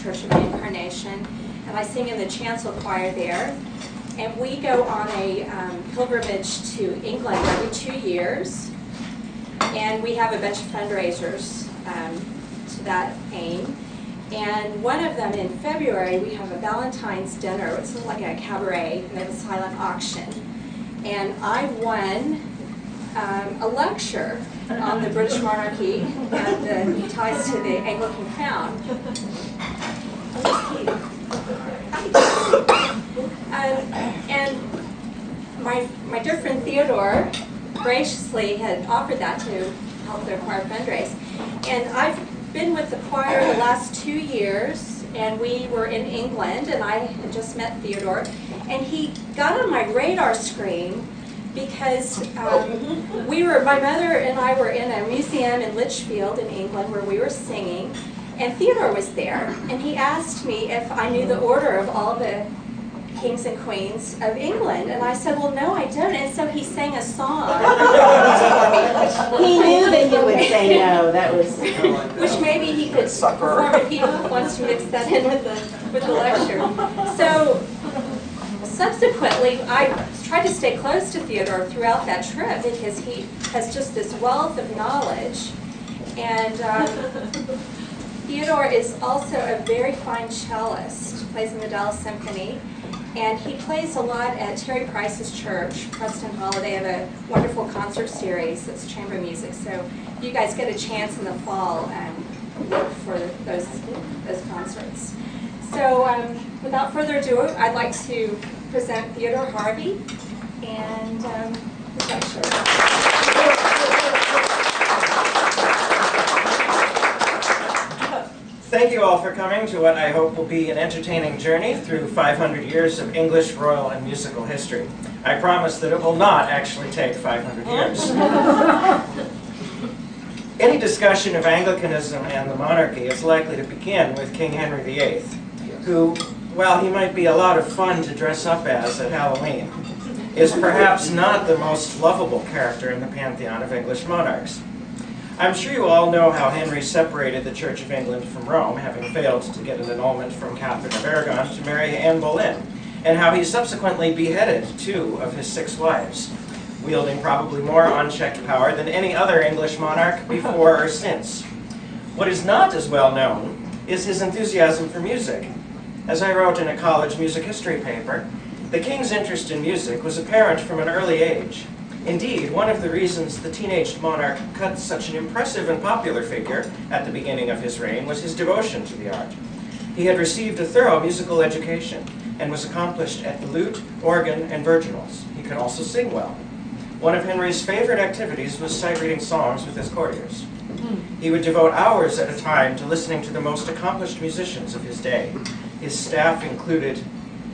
Church of the Incarnation, and I sing in the chancel choir there. And we go on a pilgrimage to England every 2 years, and we have a bunch of fundraisers to that aim. And one of them in February, we have a Valentine's dinner. It's sort of like a cabaret, and they have a silent auction. And I won a lecture on the British monarchy and the ties to the Anglican crown. And my dear friend Theodore graciously had offered that to help their choir fundraise. And I've been with the choir the last 2 years, and we were in England, and I had just met Theodore, and he got on my radar screen because my mother and I were in a museum in Lichfield in England where we were singing, and Theodore was there, and he asked me if I knew the order of all the kings and queens of England, and I said, well, no, I don't, and so he sang a song for me. He knew that you would say no, that was... Which maybe he could perform if he wants to mix that in with the lecture. So, subsequently, I tried to stay close to Theodore throughout that trip because he has just this wealth of knowledge, and Theodore is also a very fine cellist, plays in the Dallas Symphony, and he plays a lot at Terry Price's church, Preston Hall. They have a wonderful concert series that's chamber music, so if you guys get a chance in the fall, look for those concerts. So without further ado, I'd like to present Theodore Harvey and his lecture. Thank you all for coming to what I hope will be an entertaining journey through 500 years of English, royal, and musical history. I promise that it will not actually take 500 years. Any discussion of Anglicanism and the monarchy is likely to begin with King Henry VIII, who, while he might be a lot of fun to dress up as at Halloween, is perhaps not the most lovable character in the pantheon of English monarchs. I'm sure you all know how Henry separated the Church of England from Rome, having failed to get an annulment from Catherine of Aragon to marry Anne Boleyn, and how he subsequently beheaded 2 of his 6 wives, wielding probably more unchecked power than any other English monarch before or since. What is not as well known is his enthusiasm for music. As I wrote in a college music history paper, the king's interest in music was apparent from an early age. Indeed, one of the reasons the teenage monarch cut such an impressive and popular figure at the beginning of his reign was his devotion to the art. He had received a thorough musical education and was accomplished at the lute, organ, and virginals. He could also sing well. One of Henry's favorite activities was sight-reading songs with his courtiers. He would devote hours at a time to listening to the most accomplished musicians of his day. His staff included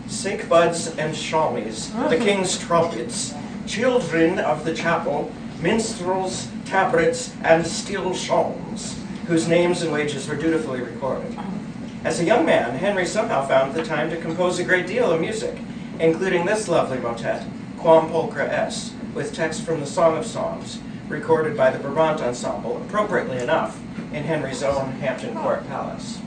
sakebuds and shalmies, the king's trumpets, children of the chapel, minstrels, tabrets, and steel shawms, whose names and wages were dutifully recorded. As a young man, Henry somehow found the time to compose a great deal of music, including this lovely motet, Quam Pulchra Est, with text from the Song of Songs, recorded by the Brabant Ensemble, appropriately enough, in Henry's own Hampton Court Palace.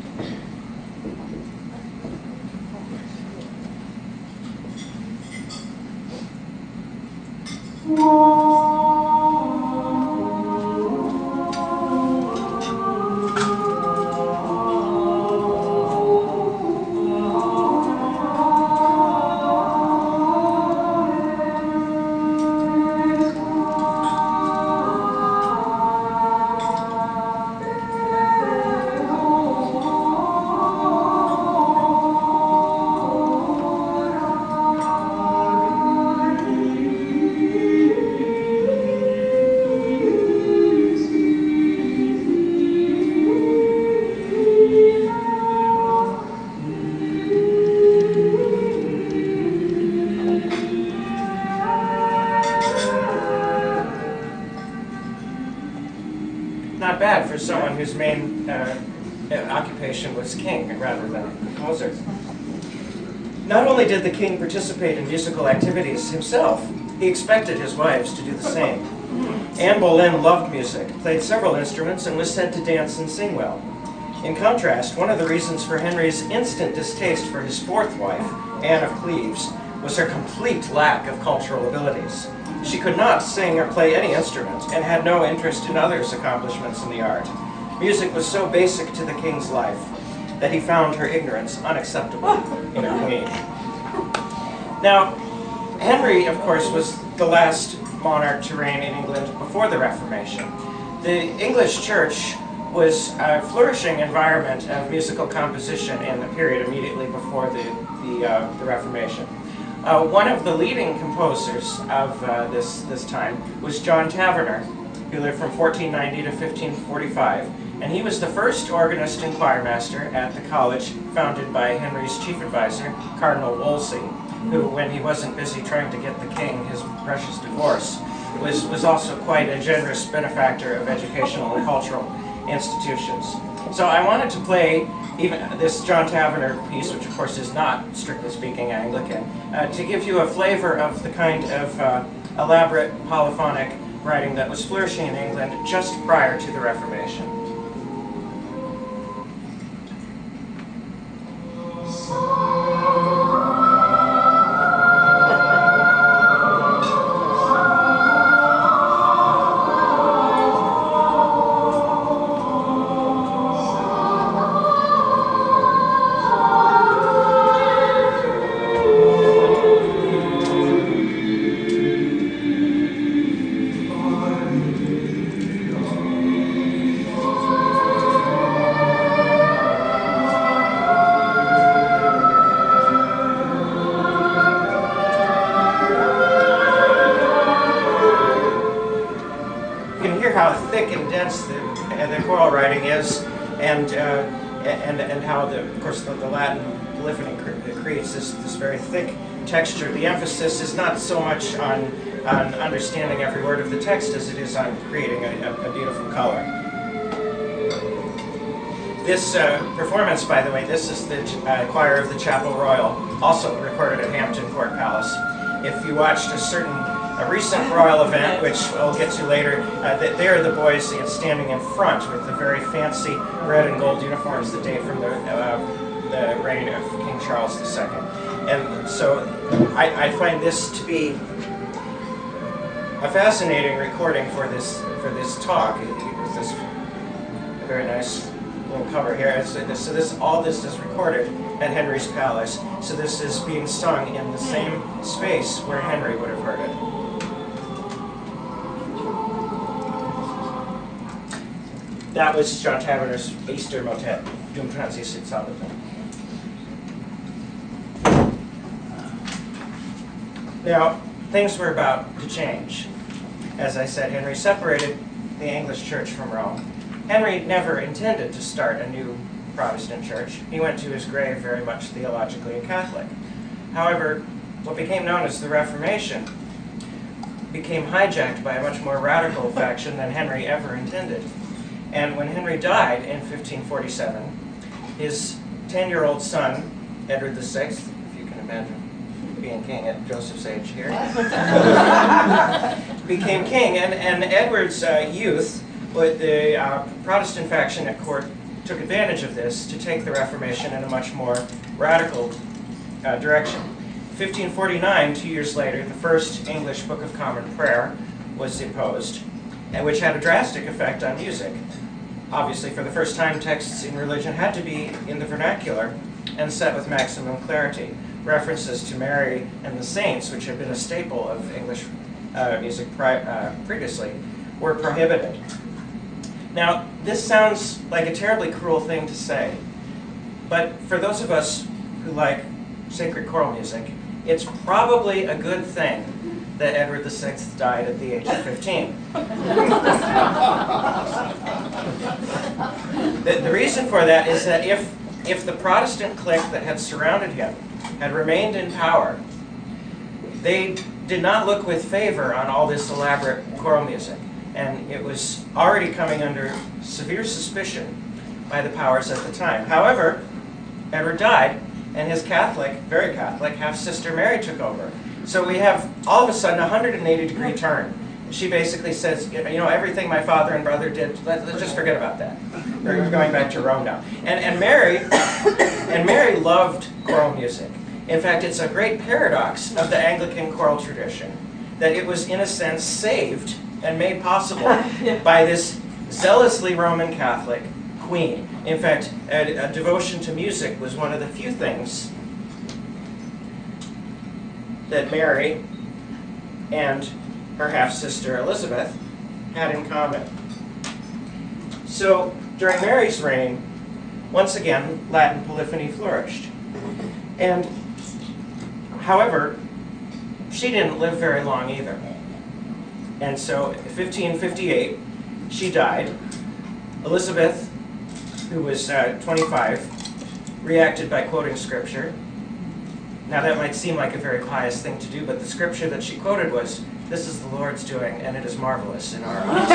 Not bad for someone whose main occupation was king rather than composer. Not only did the king participate in musical activities himself, he expected his wives to do the same. Anne Boleyn loved music, played several instruments, and was said to dance and sing well. In contrast, one of the reasons for Henry's instant distaste for his fourth wife, Anne of Cleves, was her complete lack of cultural abilities. She could not sing or play any instrument and had no interest in others' accomplishments in the art. Music was so basic to the king's life that he found her ignorance unacceptable in a queen. Now, Henry, of course, was the last monarch to reign in England before the Reformation. The English church was a flourishing environment of musical composition in the period immediately before the Reformation. One of the leading composers of this time was John Taverner, who lived from 1490 to 1545, and he was the first organist and choirmaster at the college founded by Henry's chief advisor, Cardinal Wolsey, who, when he wasn't busy trying to get the king his precious divorce, was also quite a generous benefactor of educational and cultural institutions. So I wanted to play even this John Taverner piece, which of course is not, strictly speaking, Anglican, to give you a flavor of the kind of elaborate polyphonic writing that was flourishing in England just prior to the Reformation. How thick and dense the choral writing is, and how, of course, the Latin polyphony creates this very thick texture. The emphasis is not so much on understanding every word of the text as it is on creating a beautiful color. This performance, by the way, this is the choir of the Chapel Royal, also recorded at Hampton Court Palace. If you watched a recent royal event, which I'll get to later, there the boys standing in front with the very fancy red and gold uniforms that date from the reign of King Charles II. And so I find this to be a fascinating recording for this talk. It's this very nice little cover here. So all this is recorded at Henry's palace. So this is being sung in the same space where Henry would have heard it. That was John Taverner's Easter motet, Dum transisit Sabbathum. Now, things were about to change. As I said, Henry separated the English church from Rome. Henry never intended to start a new Protestant church. He went to his grave very much theologically a Catholic. However, what became known as the Reformation became hijacked by a much more radical faction than Henry ever intended. And when Henry died in 1547, his 10-year-old son, Edward VI, if you can imagine being king at Joseph's age here, became king. And Edward's youth, with the Protestant faction at court, took advantage of this to take the Reformation in a much more radical direction. 1549, 2 years later, the first English Book of Common Prayer was imposed, which had a drastic effect on music. Obviously, for the first time, texts in religion had to be in the vernacular and set with maximum clarity. References to Mary and the saints, which had been a staple of English music previously, were prohibited. Now, this sounds like a terribly cruel thing to say, but for those of us who like sacred choral music, it's probably a good thing that Edward VI died at the age of 15. The reason for that is that if the Protestant clique that had surrounded him had remained in power, they did not look with favor on all this elaborate choral music. And it was already coming under severe suspicion by the powers at the time. However, Edward died, and his Catholic, very Catholic, half-sister Mary took over. So we have, all of a sudden, a 180-degree turn. she basically says, you know, everything my father and brother did, let's just forget about that. We're going back to Rome now. And Mary loved choral music. In fact, it's a great paradox of the Anglican choral tradition that it was, in a sense, saved and made possible by this zealously Roman Catholic queen. In fact, a devotion to music was one of the few things that Mary and her half-sister Elizabeth had in common. So during Mary's reign, once again, Latin polyphony flourished. And however, she didn't live very long either. And so in 1558, she died. Elizabeth, who was 25, reacted by quoting scripture. Now that might seem like a very pious thing to do, but the scripture that she quoted was, "This is the Lord's doing, and it is marvelous in our eyes."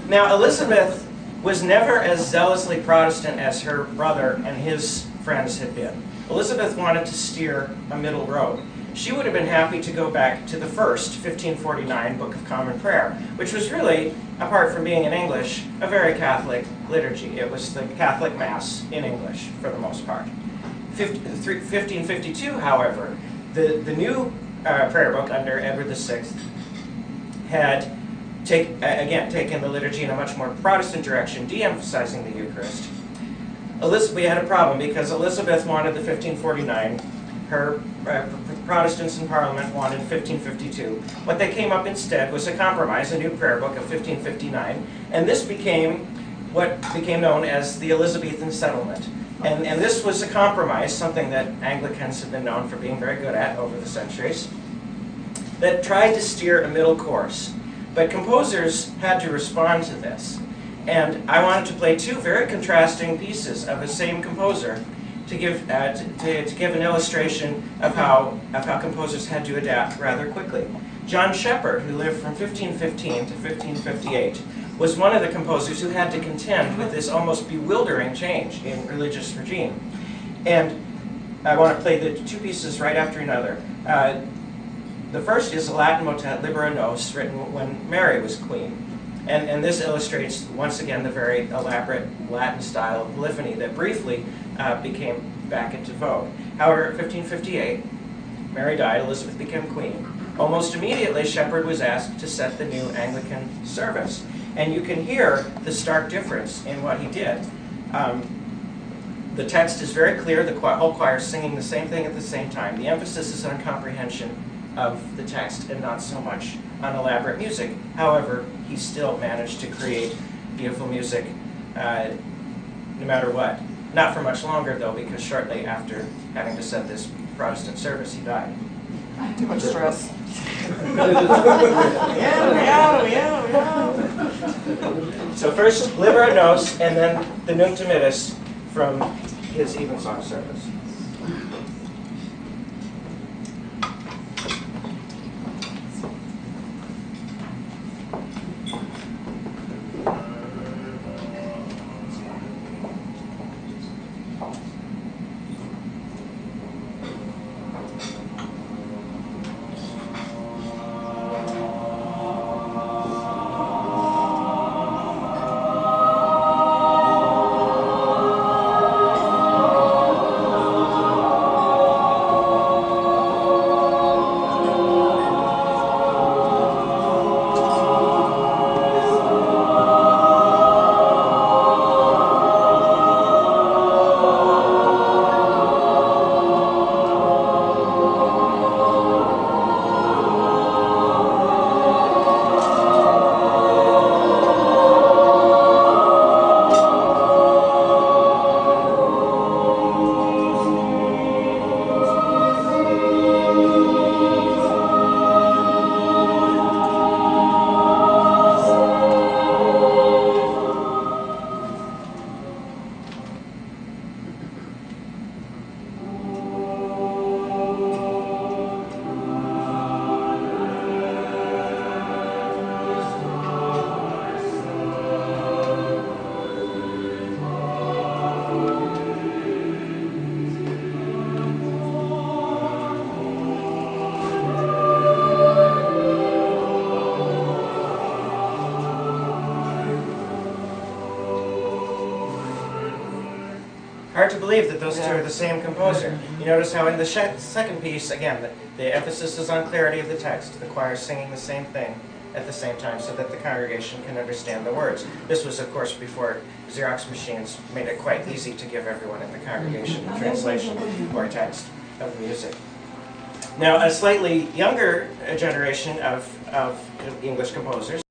Now, Elizabeth was never as zealously Protestant as her brother and his friends had been. Elizabeth wanted to steer a middle road. She would have been happy to go back to the first 1549 Book of Common Prayer, which was really, apart from being in English, a very Catholic liturgy. It was the Catholic Mass in English, for the most part. 1552, however, the new prayer book under Edward VI had taken the liturgy in a much more Protestant direction, de-emphasizing the Eucharist. We had a problem because Elizabeth wanted the 1549, her Protestants in Parliament wanted 1552. What they came up instead was a compromise, a new prayer book of 1559, and this became what became known as the Elizabethan Settlement. And this was a compromise, something that Anglicans have been known for being very good at over the centuries, that tried to steer a middle course. But composers had to respond to this. And I wanted to play two very contrasting pieces of the same composer to give an illustration of how composers had to adapt rather quickly. John Shepherd, who lived from 1515 to 1558, was one of the composers who had to contend with this almost bewildering change in religious regime. And I want to play the two pieces right after another. The first is a Latin motet, Libera Nos, written when Mary was queen. And this illustrates, once again, the very elaborate Latin style of polyphony that briefly became back into vogue. However, in 1558, Mary died, Elizabeth became queen. Almost immediately, Shepherd was asked to set the new Anglican service. And you can hear the stark difference in what he did. The text is very clear, the whole choir is singing the same thing at the same time. The emphasis is on comprehension of the text and not so much on elaborate music. However, he still managed to create beautiful music no matter what. Not for much longer, though, because shortly after having to set this Protestant service, he died. Too much stress. So first, Libera Nos, and then the Nunc Dimittis from his evensong service. Hard to believe that those two are the same composer. You notice how in the second piece, again, the emphasis is on clarity of the text. The choir is singing the same thing at the same time so that the congregation can understand the words. This was, of course, before Xerox machines made it quite easy to give everyone in the congregation a translation or text of music. Now, a slightly younger generation of English composers